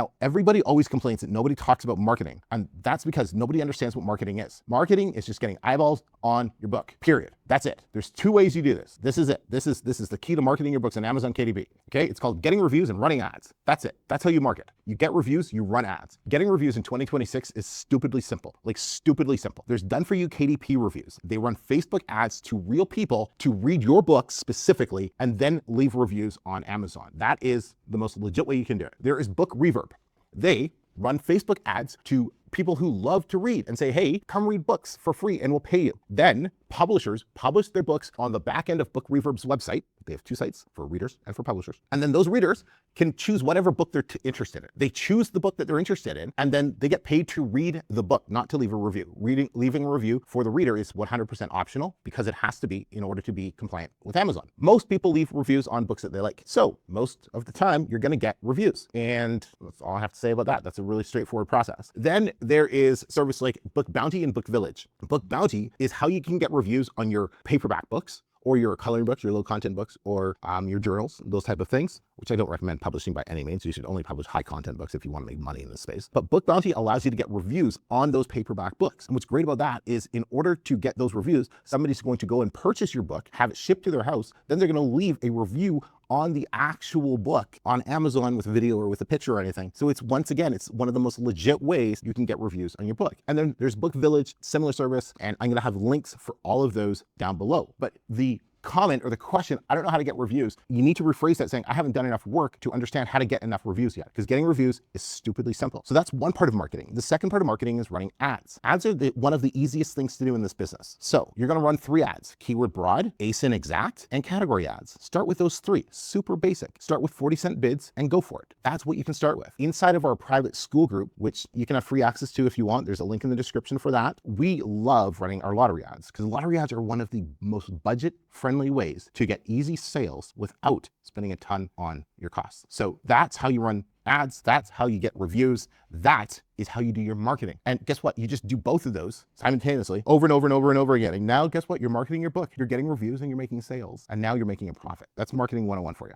Now, everybody always complains that nobody talks about marketing, and that's because nobody understands what marketing is. Marketing is just getting eyeballs on your book, period. That's it. There's two ways you do this. This is it. This is the key to marketing your books on Amazon KDP. Okay, it's called getting reviews and running ads. That's it. That's how you market. You get reviews, you run ads. Getting reviews in 2026 is stupidly simple, like stupidly simple. There's done for you KDP reviews. They run Facebook ads to real people to read your books specifically and then leave reviews on Amazon. That is the most legit way you can do it. There is Book Reverb. They run Facebook ads to people who love to read and say, hey, come read books for free and we'll pay you. Then publishers publish their books on the back end of Book Reverb's website. They have two sites for readers and for publishers. And then those readers can choose whatever book they're interested in. They choose the book that they're interested in, and then they get paid to read the book, not to leave a review. Leaving a review for the reader is 100% optional because it has to be in order to be compliant with Amazon. Most people leave reviews on books that they like. So most of the time you're going to get reviews. And that's all I have to say about that. That's a really straightforward process. Then there is service like Book Bounty and Book Village. Book Bounty is how you can get reviews on your paperback books, or your coloring books, your low content books, or your journals, those type of things, which I don't recommend publishing by any means. You should only publish high content books if you want to make money in this space. But Book Bounty allows you to get reviews on those paperback books. And what's great about that is in order to get those reviews, somebody's going to go and purchase your book, have it shipped to their house, then they're going to leave a review on the actual book on Amazon with a video or with a picture or anything. So it's, once again, it's one of the most legit ways you can get reviews on your book. And then there's Book Village, similar service, and I'm gonna have links for all of those down below. But the comment or the question, I don't know how to get reviews, you need to rephrase that saying, I haven't done enough work to understand how to get enough reviews yet, because getting reviews is stupidly simple. So that's one part of marketing. The second part of marketing is running ads. Ads are one of the easiest things to do in this business. So you're gonna run 3 ads: keyword broad, ASIN exact, and category ads. Start with those 3, super basic. Start with 40-cent bids and go for it. That's what you can start with. Inside of our private SKOOL group, which you can have free access to if you want, there's a link in the description for that. We love running our lottery ads because lottery ads are one of the most budget-friendly ways to get easy sales without spending a ton on your costs. So that's how you run ads. That's how you get reviews. That is how you do your marketing. And guess what? You just do both of those simultaneously over and over and over and over again. And now guess what? You're marketing your book. You're getting reviews and you're making sales. And now you're making a profit. That's marketing 101 for you.